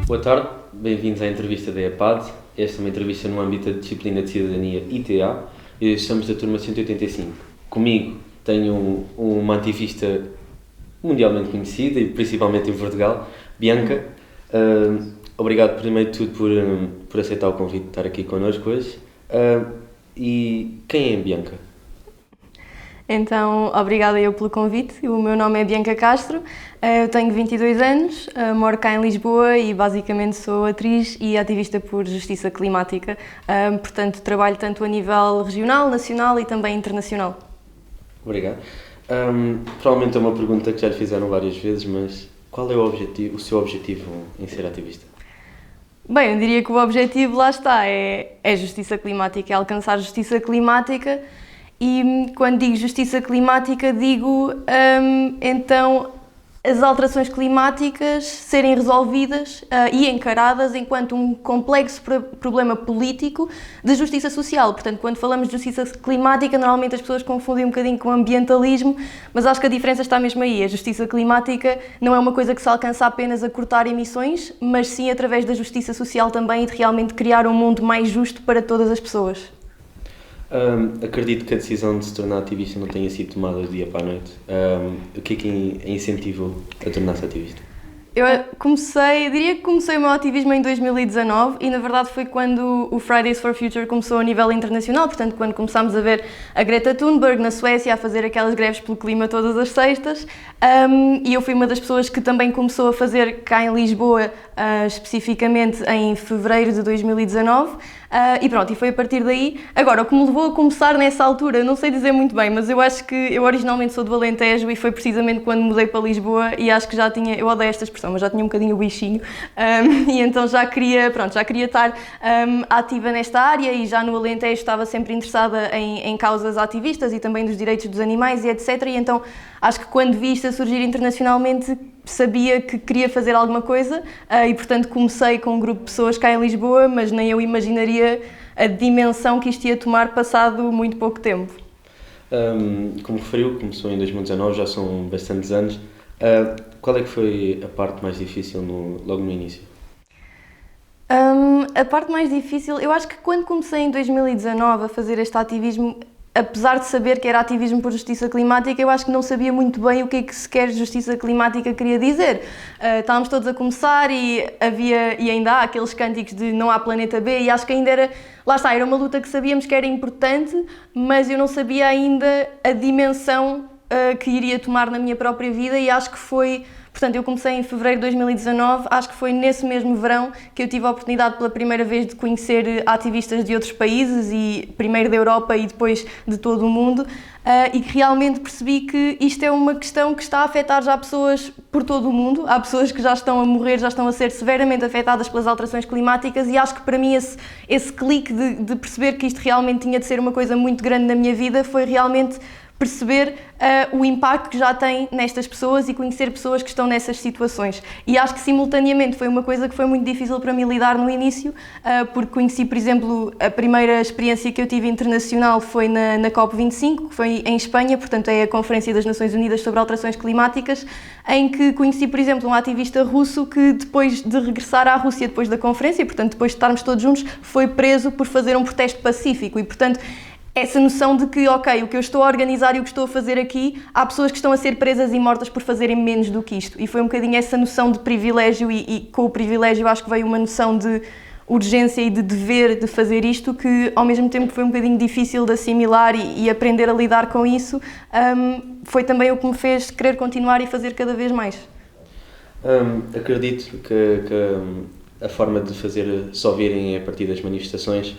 Boa tarde, bem-vindos à entrevista da EPAD. Esta é uma entrevista no âmbito da disciplina de Cidadania ITA e estamos da turma 185. Comigo tenho uma ativista mundialmente conhecida e principalmente em Portugal, Bianca. Obrigado primeiro de tudo por aceitar o convite de estar aqui connosco hoje. E quem é a Bianca? Então, obrigada eu pelo convite. O meu nome é Bianca Castro, eu tenho 22 anos, moro cá em Lisboa e basicamente sou atriz e ativista por justiça climática. Portanto, trabalho tanto a nível regional, nacional e também internacional. Obrigado. Provavelmente é uma pergunta que já lhe fizeram várias vezes, mas qual é o seu objetivo em ser ativista? Bem, eu diria que o objetivo, lá está, é justiça climática, é alcançar justiça climática. E quando digo justiça climática, digo então as alterações climáticas serem resolvidas e encaradas enquanto um complexo problema político de justiça social. Portanto, quando falamos de justiça climática, normalmente as pessoas confundem um bocadinho com ambientalismo, mas acho que a diferença está mesmo aí. A justiça climática não é uma coisa que se alcança apenas a cortar emissões, mas sim através da justiça social também e de realmente criar um mundo mais justo para todas as pessoas. Acredito que a decisão de se tornar ativista não tenha sido tomada do dia para a noite. O que é que a incentivou a tornar-se ativista? Eu diria que comecei o meu ativismo em 2019 e na verdade foi quando o Fridays for Future começou a nível internacional, portanto quando começámos a ver a Greta Thunberg na Suécia a fazer aquelas greves pelo clima todas as sextas, e eu fui uma das pessoas que também começou a fazer cá em Lisboa, especificamente em fevereiro de 2019. E pronto, e foi a partir daí. Agora, o que me levou a começar nessa altura, não sei dizer muito bem, mas eu acho que eu originalmente sou do Alentejo e foi precisamente quando mudei para Lisboa e acho que já tinha, eu odeio esta expressão, mas já tinha um bocadinho o bichinho, e então já queria estar ativa nesta área e já no Alentejo estava sempre interessada em causas ativistas e também dos direitos dos animais e etc. E então acho que quando vi isto a surgir internacionalmente, sabia que queria fazer alguma coisa e, portanto, comecei com um grupo de pessoas cá em Lisboa, mas nem eu imaginaria a dimensão que isto ia tomar passado muito pouco tempo. Como referiu, começou em 2019, já são bastantes anos. Qual é que foi a parte mais difícil logo no início? A parte mais difícil, eu acho que quando comecei em 2019 a fazer este ativismo, apesar de saber que era ativismo por justiça climática, eu acho que não sabia muito bem o que é que sequer justiça climática queria dizer. Estávamos todos a começar e ainda há aqueles cânticos de não há planeta B e acho que ainda era uma luta que sabíamos que era importante, mas eu não sabia ainda a dimensão que iria tomar na minha própria vida e acho que foi... Portanto, eu comecei em fevereiro de 2019, acho que foi nesse mesmo verão que eu tive a oportunidade pela primeira vez de conhecer ativistas de outros países, e primeiro da Europa e depois de todo o mundo, e que realmente percebi que isto é uma questão que está a afetar já pessoas por todo o mundo. Há pessoas que já estão a morrer, já estão a ser severamente afetadas pelas alterações climáticas e acho que para mim esse clique de perceber que isto realmente tinha de ser uma coisa muito grande na minha vida foi realmente perceber o impacto que já tem nestas pessoas e conhecer pessoas que estão nessas situações. E acho que simultaneamente foi uma coisa que foi muito difícil para mim lidar no início, porque conheci, por exemplo, a primeira experiência que eu tive internacional foi na COP25, que foi em Espanha, portanto é a Conferência das Nações Unidas sobre Alterações Climáticas, em que conheci, por exemplo, um ativista russo que depois de regressar à Rússia depois da conferência, portanto depois de estarmos todos juntos, foi preso por fazer um protesto pacífico e, portanto, essa noção de que, ok, o que eu estou a organizar e o que estou a fazer aqui, há pessoas que estão a ser presas e mortas por fazerem menos do que isto. E foi um bocadinho essa noção de privilégio e com o privilégio acho que veio uma noção de urgência e de dever de fazer isto que ao mesmo tempo foi um bocadinho difícil de assimilar e aprender a lidar com isso. Foi também o que me fez querer continuar e fazer cada vez mais. Acredito que a forma de fazer só virem a partir das manifestações.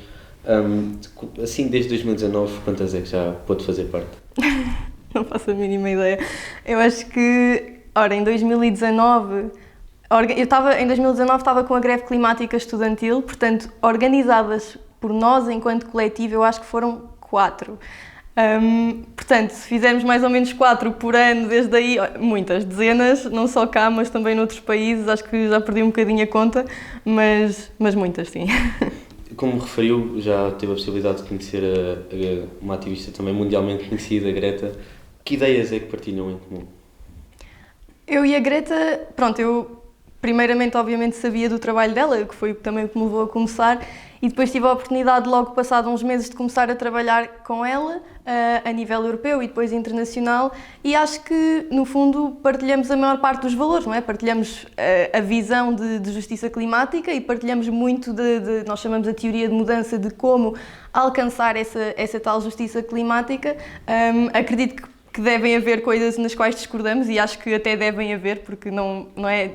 Assim, desde 2019, quantas é que já pôde fazer parte? Não faço a mínima ideia. Eu acho que, em 2019, em 2019 estava com a greve climática estudantil, portanto, organizadas por nós enquanto coletivo, eu acho que foram 4. Portanto, se fizermos mais ou menos 4 por ano, desde aí, muitas, dezenas, não só cá, mas também noutros países, acho que já perdi um bocadinho a conta, mas muitas, sim. Como referiu, já teve a possibilidade de conhecer uma ativista também mundialmente conhecida, Greta. Que ideias é que partilham em comum? Eu e a Greta, pronto, eu primeiramente, obviamente, sabia do trabalho dela, que foi também o que me levou a começar, e depois tive a oportunidade, logo passado uns meses, de começar a trabalhar com ela, a nível europeu e depois internacional, e acho que, no fundo, partilhamos a maior parte dos valores, não é? Partilhamos a visão de justiça climática e partilhamos muito nós chamamos a teoria de mudança, de como alcançar essa tal justiça climática. Acredito que devem haver coisas nas quais discordamos, e acho que até devem haver, porque não é...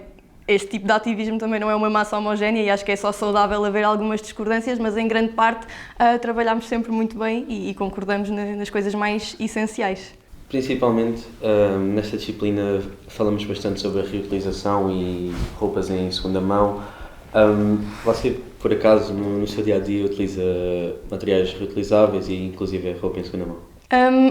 Este tipo de ativismo também não é uma massa homogénea, e acho que é só saudável haver algumas discordâncias, mas em grande parte trabalhamos sempre muito bem e concordamos nas coisas mais essenciais. Principalmente, nesta disciplina falamos bastante sobre a reutilização e roupas em segunda mão. Você, por acaso, no seu dia-a-dia utiliza materiais reutilizáveis e inclusive roupa em segunda mão?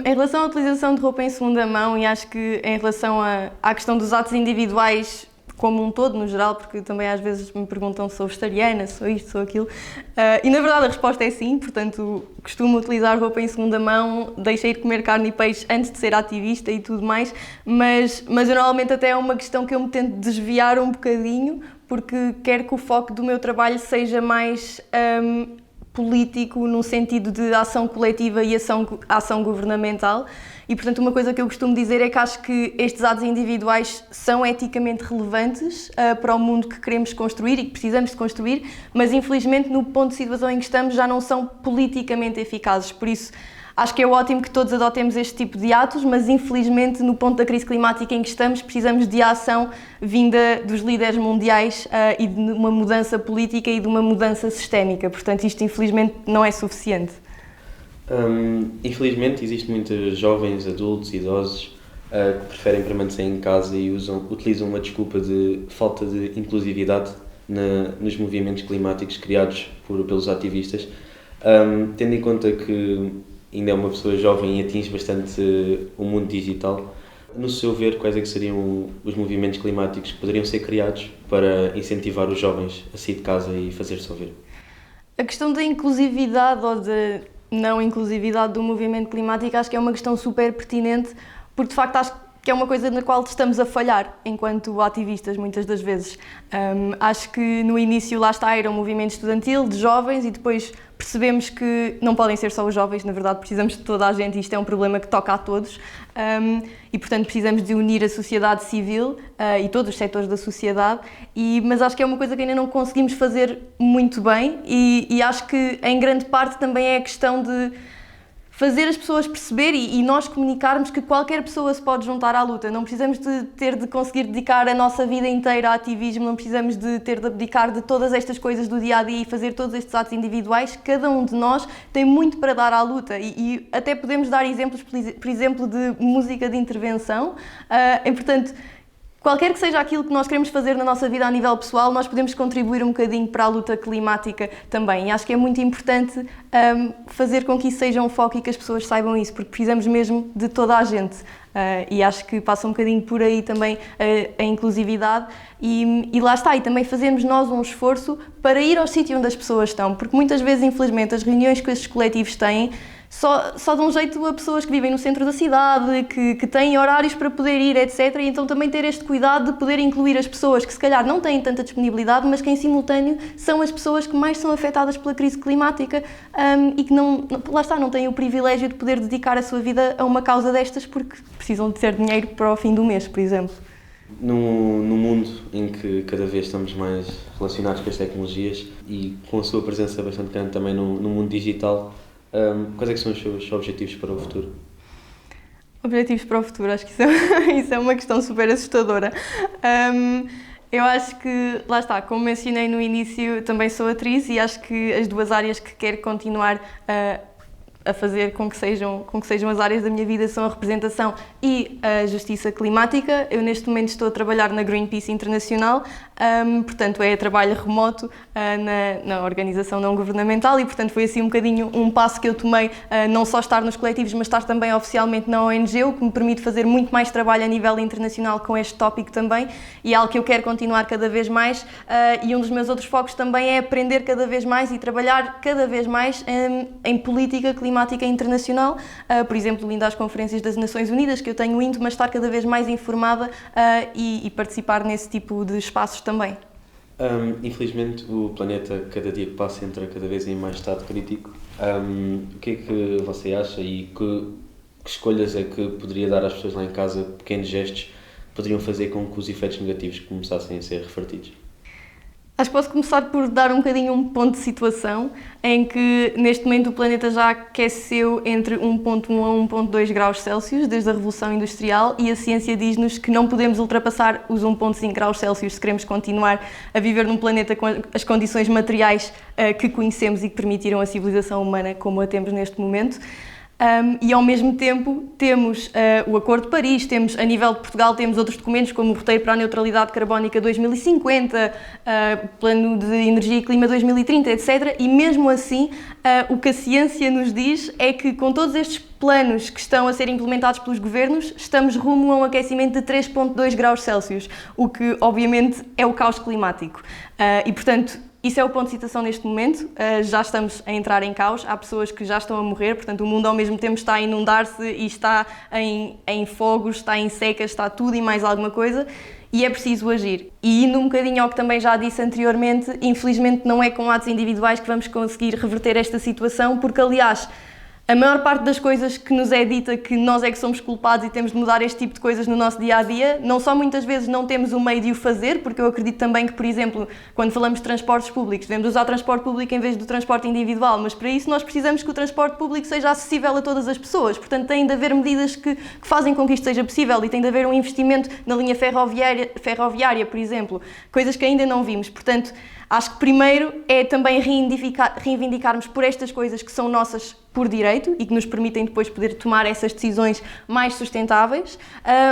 Em relação à utilização de roupa em segunda mão, e acho que em relação à questão dos atos individuais como um todo, no geral, porque também às vezes me perguntam se sou vegetariana, se sou isto, se sou aquilo, e na verdade a resposta é sim. Portanto, costumo utilizar roupa em segunda mão, deixei de comer carne e peixe antes de ser ativista e tudo mais, mas eu normalmente até é uma questão que eu me tento desviar um bocadinho, porque quero que o foco do meu trabalho seja mais político, no sentido de ação coletiva e ação governamental. E, portanto, uma coisa que eu costumo dizer é que acho que estes atos individuais são eticamente relevantes para o mundo que queremos construir e que precisamos de construir, mas infelizmente no ponto de situação em que estamos já não são politicamente eficazes. Por isso, acho que é ótimo que todos adotemos este tipo de atos, mas infelizmente no ponto da crise climática em que estamos precisamos de ação vinda dos líderes mundiais e de uma mudança política e de uma mudança sistémica. Portanto, isto infelizmente não é suficiente. Infelizmente, existem muitos jovens, adultos, idosos que preferem permanecer em casa e utilizam uma desculpa de falta de inclusividade nos movimentos climáticos criados pelos ativistas. Tendo em conta que ainda é uma pessoa jovem e atinge bastante o mundo digital, no seu ver, quais é que seriam os movimentos climáticos que poderiam ser criados para incentivar os jovens a sair de casa e fazer-se ouvir? A questão da inclusividade ou de não inclusividade do movimento climático acho que é uma questão super pertinente, porque de facto acho que é uma coisa na qual estamos a falhar enquanto ativistas muitas das vezes. Acho que no início lá está, era um movimento estudantil de jovens e depois percebemos que não podem ser só os jovens, na verdade precisamos de toda a gente e isto é um problema que toca a todos. E portanto precisamos de unir a sociedade civil e todos os setores da sociedade, mas acho que é uma coisa que ainda não conseguimos fazer muito bem e acho que em grande parte também é a questão de fazer as pessoas perceber e nós comunicarmos que qualquer pessoa se pode juntar à luta. Não precisamos de conseguir dedicar a nossa vida inteira a ativismo, não precisamos de ter de abdicar de todas estas coisas do dia-a-dia e fazer todos estes atos individuais. Cada um de nós tem muito para dar à luta e até podemos dar exemplos, por exemplo, de música de intervenção. E, portanto, qualquer que seja aquilo que nós queremos fazer na nossa vida a nível pessoal, nós podemos contribuir um bocadinho para a luta climática também. E acho que é muito importante fazer com que isso seja um foco e que as pessoas saibam isso, porque precisamos mesmo de toda a gente. E acho que passa um bocadinho por aí também a inclusividade e lá está, e também fazemos nós um esforço para ir ao sítio onde as pessoas estão, porque muitas vezes, infelizmente, as reuniões que esses coletivos têm só dão jeito a pessoas que vivem no centro da cidade, que têm horários para poder ir, etc. E então também ter este cuidado de poder incluir as pessoas que se calhar não têm tanta disponibilidade, mas que em simultâneo são as pessoas que mais são afetadas pela crise climática e que lá está, não têm o privilégio de poder dedicar a sua vida a uma causa destas porque precisam de ter dinheiro para o fim do mês, por exemplo. No mundo em que cada vez estamos mais relacionados com as tecnologias e com a sua presença bastante grande também no mundo digital, quais é que são os seus objetivos para o futuro? Objetivos para o futuro, acho que isso é uma questão super assustadora. Eu acho que, lá está, como mencionei no início, também sou atriz e acho que as duas áreas que quero continuar a fazer com que sejam as áreas da minha vida são a representação e a justiça climática. Eu neste momento estou a trabalhar na Greenpeace Internacional, portanto é trabalho remoto na organização não governamental e portanto foi assim um bocadinho um passo que eu tomei, não só estar nos coletivos, mas estar também oficialmente na ONG, o que me permite fazer muito mais trabalho a nível internacional com este tópico também e é algo que eu quero continuar cada vez mais e um dos meus outros focos também é aprender cada vez mais e trabalhar cada vez mais em política climática internacional, por exemplo, indo às conferências das Nações Unidas, que eu tenho ido, mas estar cada vez mais informada e participar nesse tipo de espaços também. Infelizmente, o planeta, cada dia que passa, entra cada vez em mais estado crítico. O que é que você acha e que escolhas é que poderia dar às pessoas lá em casa, pequenos gestos, poderiam fazer com que os efeitos negativos começassem a ser revertidos? Acho que posso começar por dar um bocadinho um ponto de situação, em que neste momento o planeta já aqueceu entre 1,1 a 1,2 graus Celsius desde a Revolução Industrial e a ciência diz-nos que não podemos ultrapassar os 1,5 graus Celsius se queremos continuar a viver num planeta com as condições materiais que conhecemos e que permitiram a civilização humana como a temos neste momento. E ao mesmo tempo temos o Acordo de Paris, temos a nível de Portugal temos outros documentos como o Roteiro para a Neutralidade Carbónica 2050, Plano de Energia e Clima 2030, etc. E mesmo assim o que a ciência nos diz é que com todos estes planos que estão a ser implementados pelos governos, estamos rumo a um aquecimento de 3,2 graus Celsius, o que obviamente é o caos climático. E portanto, isso é o ponto de situação neste momento, já estamos a entrar em caos, há pessoas que já estão a morrer, portanto o mundo ao mesmo tempo está a inundar-se e está em fogos, está em secas, está tudo e mais alguma coisa e é preciso agir. E indo um bocadinho ao que também já disse anteriormente, infelizmente não é com atos individuais que vamos conseguir reverter esta situação, porque aliás, a maior parte das coisas que nos é dita que nós é que somos culpados e temos de mudar este tipo de coisas no nosso dia-a-dia, não só muitas vezes não temos o meio de o fazer, porque eu acredito também que, por exemplo, quando falamos de transportes públicos, devemos usar o transporte público em vez do transporte individual, mas para isso nós precisamos que o transporte público seja acessível a todas as pessoas, portanto tem de haver medidas que fazem com que isto seja possível e tem de haver um investimento na linha ferroviária, por exemplo, coisas que ainda não vimos, portanto acho que primeiro é também reivindicarmos por estas coisas que são nossas por direito e que nos permitem depois poder tomar essas decisões mais sustentáveis,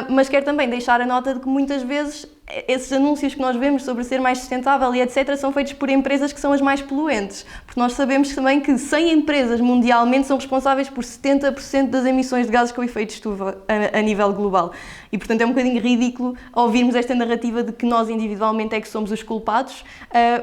mas quero também deixar a nota de que muitas vezes esses anúncios que nós vemos sobre ser mais sustentável e etc. são feitos por empresas que são as mais poluentes, porque nós sabemos também que 100 empresas mundialmente são responsáveis por 70% das emissões de gases com efeito de estufa a nível global. E portanto é um bocadinho ridículo ouvirmos esta narrativa de que nós individualmente é que somos os culpados,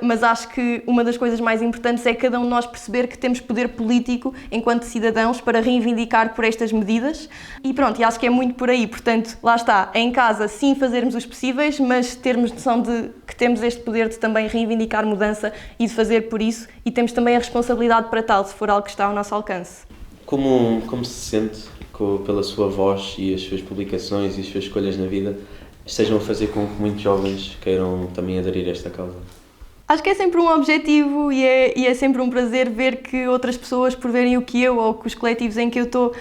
mas acho que uma das coisas mais importantes é cada um de nós perceber que temos poder político enquanto cidadãos para reivindicar por estas medidas e pronto, e acho que é muito por aí, portanto lá está, em casa sim fazermos os possíveis, mas termos noção de que temos este poder de também reivindicar mudança e de fazer por isso e temos também a responsabilidade para tal, se for algo que está ao nosso alcance. Como se sente pela sua voz e as suas publicações e as suas escolhas na vida estejam a fazer com que muitos jovens queiram também aderir a esta causa? Acho que é sempre um objetivo e é sempre um prazer ver que outras pessoas, por verem o que eu ou que os coletivos em que eu estou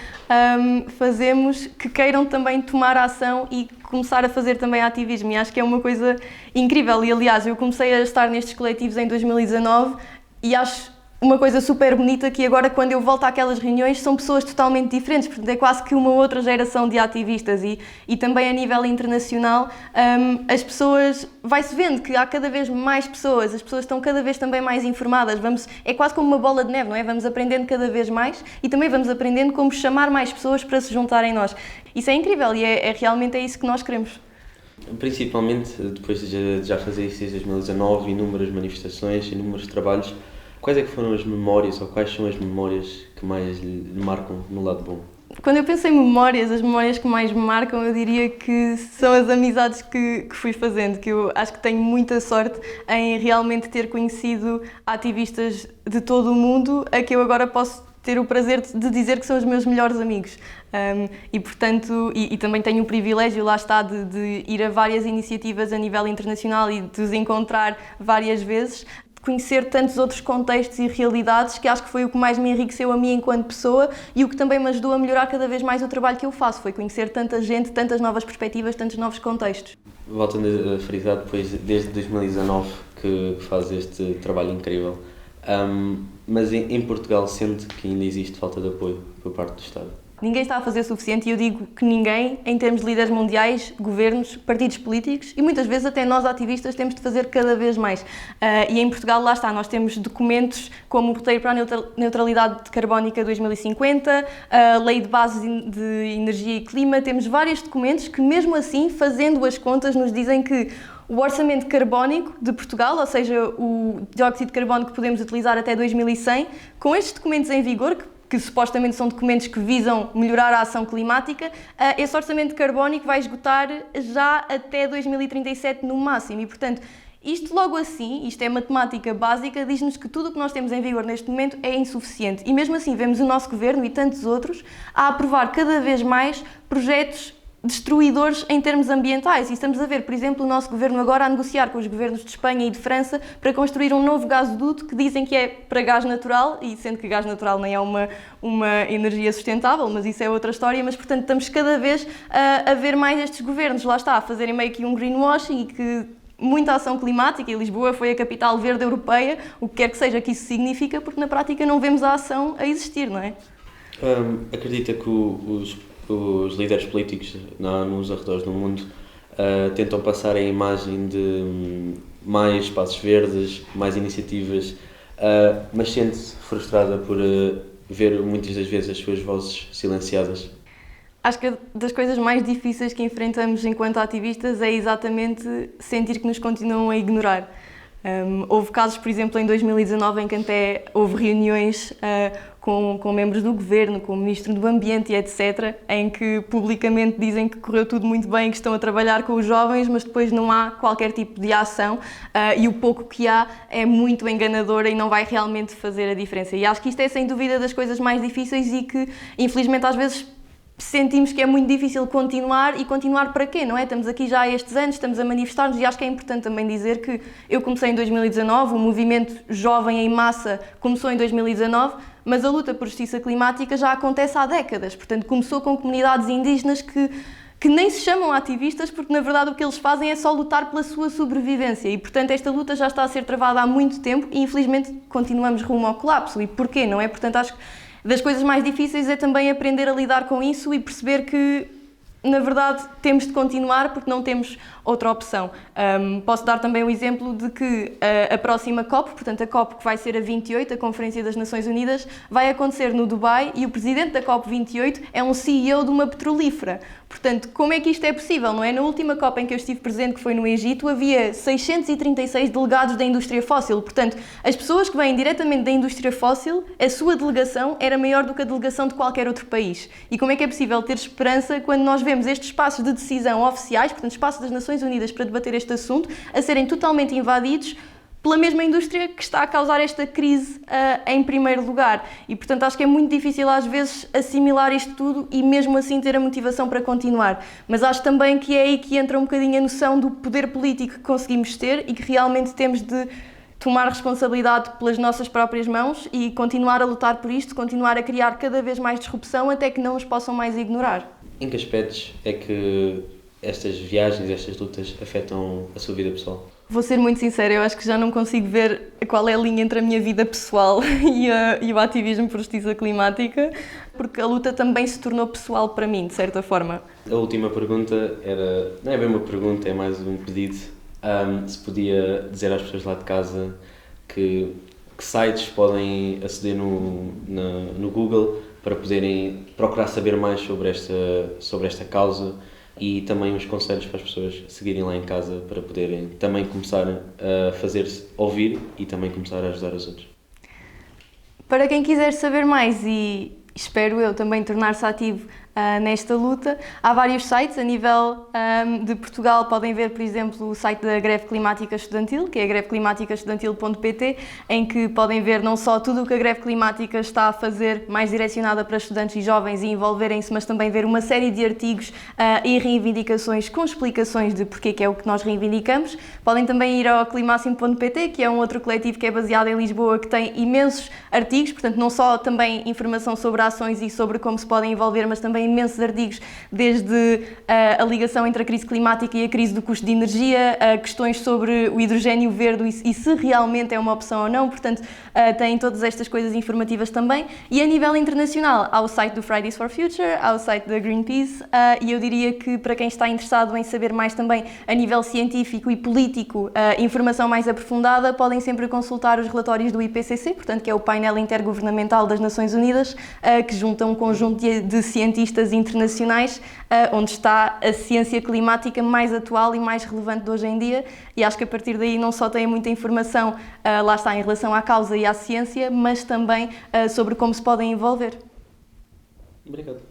fazemos, que queiram também tomar ação e começar a fazer também ativismo. E acho que é uma coisa incrível. E aliás, eu comecei a estar nestes coletivos em 2019 e acho uma coisa super bonita que agora quando eu volto àquelas reuniões são pessoas totalmente diferentes, portanto é quase que uma outra geração de ativistas e também a nível internacional as pessoas, vai-se vendo que há cada vez mais pessoas, as pessoas estão cada vez também mais informadas, é quase como uma bola de neve, não é? Vamos aprendendo cada vez mais e também vamos aprendendo como chamar mais pessoas para se juntarem a nós. Isso é incrível e realmente é isso que nós queremos. Principalmente depois de já fazer isso desde 2019, inúmeras manifestações, inúmeros trabalhos, quais é que foram as memórias ou quais são as memórias que mais lhe marcam no lado bom? Quando eu penso em memórias, as memórias que mais me marcam, eu diria que são as amizades que fui fazendo, que eu acho que tenho muita sorte em realmente ter conhecido ativistas de todo o mundo, a que eu agora posso ter o prazer de dizer que são os meus melhores amigos. E portanto, e também tenho o privilégio, lá está, de ir a várias iniciativas a nível internacional e de os encontrar várias vezes, conhecer tantos outros contextos e realidades que acho que foi o que mais me enriqueceu a mim enquanto pessoa e o que também me ajudou a melhorar cada vez mais o trabalho que eu faço, foi conhecer tanta gente, tantas novas perspectivas, tantos novos contextos. Voltando a frisar, depois, desde 2019 que faz este trabalho incrível, mas em Portugal sente que ainda existe falta de apoio por parte do Estado? Ninguém está a fazer o suficiente e eu digo que ninguém, em termos de líderes mundiais, governos, partidos políticos e muitas vezes até nós ativistas temos de fazer cada vez mais. E em Portugal, lá está, nós temos documentos como o Roteiro para a Neutralidade Carbónica 2050, a Lei de Bases de Energia e Clima, temos vários documentos que mesmo assim, fazendo as contas, nos dizem que o orçamento carbónico de Portugal, ou seja, o dióxido de carbono que podemos utilizar até 2100, com estes documentos em vigor, que supostamente são documentos que visam melhorar a ação climática, esse orçamento carbónico vai esgotar já até 2037 no máximo e, portanto, Isto logo assim, isto é matemática básica, diz-nos que tudo o que nós temos em vigor neste momento é insuficiente. E mesmo assim vemos o nosso governo e tantos outros a aprovar cada vez mais projetos destruidores em termos ambientais. E estamos a ver, por exemplo, o nosso governo agora a negociar com os governos de Espanha e de França para construir um novo gasoduto que dizem que é para gás natural, e sendo que gás natural nem é uma energia sustentável, mas isso é outra história, mas portanto estamos cada vez a ver mais estes governos, lá está, a fazerem meio que um greenwashing e que muita ação climática, e Lisboa foi a capital verde europeia, o que quer que seja que isso significa, porque na prática não vemos a ação a existir, não é? Acredita que os líderes políticos nos arredores do mundo tentam passar a imagem de mais espaços verdes, mais iniciativas, mas sente-se frustrada por ver muitas das vezes as suas vozes silenciadas? Acho que das coisas mais difíceis que enfrentamos enquanto ativistas é exatamente sentir que nos continuam a ignorar. Houve casos, por exemplo, em 2019, em que até houve reuniões com membros do governo, com o Ministro do Ambiente e etc., em que publicamente dizem que correu tudo muito bem, que estão a trabalhar com os jovens, mas depois não há qualquer tipo de ação e o pouco que há é muito enganador e não vai realmente fazer a diferença. E acho que isto é, sem dúvida, das coisas mais difíceis e que, infelizmente, às vezes sentimos que é muito difícil continuar, e continuar para quê, não é? Estamos aqui já há estes anos, estamos a manifestar-nos, e acho que é importante também dizer que eu comecei em 2019, o movimento jovem em massa começou em 2019, mas a luta por justiça climática já acontece há décadas, portanto começou com comunidades indígenas que nem se chamam ativistas, porque na verdade o que eles fazem é só lutar pela sua sobrevivência, e portanto esta luta já está a ser travada há muito tempo e infelizmente continuamos rumo ao colapso. E porquê, não é? Portanto acho que das coisas mais difíceis é também aprender a lidar com isso e perceber que, na verdade, temos de continuar porque não temos outra opção. Posso dar também o exemplo de que a próxima COP, portanto a COP que vai ser a 28, a Conferência das Nações Unidas, vai acontecer no Dubai e o presidente da COP 28 é um CEO de uma petrolífera. Portanto, como é que isto é possível, não é? Na última COP em que eu estive presente, que foi no Egito, havia 636 delegados da indústria fóssil. Portanto, as pessoas que vêm diretamente da indústria fóssil, a sua delegação era maior do que a delegação de qualquer outro país. E como é que é possível ter esperança quando nós vemos estes espaços de decisão oficiais, portanto, espaços das Nações Unidas para debater este assunto, a serem totalmente invadidos pela mesma indústria que está a causar esta crise em primeiro lugar. E, portanto, acho que é muito difícil às vezes assimilar isto tudo e mesmo assim ter a motivação para continuar. Mas acho também que é aí que entra um bocadinho a noção do poder político que conseguimos ter e que realmente temos de tomar responsabilidade pelas nossas próprias mãos e continuar a lutar por isto, continuar a criar cada vez mais disrupção até que não nos possam mais ignorar. Em que aspectos é que estas viagens, estas lutas afetam a sua vida pessoal? Vou ser muito sincera, eu acho que já não consigo ver qual é a linha entre a minha vida pessoal e o ativismo por justiça climática, porque a luta também se tornou pessoal para mim, de certa forma. A última pergunta não é bem uma pergunta, é mais um pedido. Se podia dizer às pessoas lá de casa que sites podem aceder no Google para poderem procurar saber mais sobre esta causa, e também uns conselhos para as pessoas seguirem lá em casa para poderem também começar a fazer-se ouvir e também começar a ajudar os outros. Para quem quiser saber mais e espero eu também tornar-se ativo nesta luta, há vários sites a nível de Portugal. Podem ver, por exemplo, o site da Greve Climática Estudantil, que é greveclimaticaestudantil.pt, em que podem ver não só tudo o que a greve climática está a fazer, mais direcionada para estudantes e jovens e envolverem-se, mas também ver uma série de artigos e reivindicações com explicações de porque que é o que nós reivindicamos. Podem também ir ao climáximo.pt, que é um outro coletivo que é baseado em Lisboa, que tem imensos artigos, portanto não só também informação sobre ações e sobre como se podem envolver, mas também imensos artigos, desde a ligação entre a crise climática e a crise do custo de energia, questões sobre o hidrogénio verde e se realmente é uma opção ou não, portanto têm todas estas coisas informativas também. E a nível internacional, há o site do Fridays for Future, há o site da Greenpeace, e eu diria que para quem está interessado em saber mais também a nível científico e político, informação mais aprofundada, podem sempre consultar os relatórios do IPCC, portanto que é o painel intergovernamental das Nações Unidas, que junta um conjunto de cientistas internacionais, onde está a ciência climática mais atual e mais relevante de hoje em dia, e acho que a partir daí não só têm muita informação, lá está, em relação à causa e à ciência, mas também sobre como se podem envolver. Obrigado.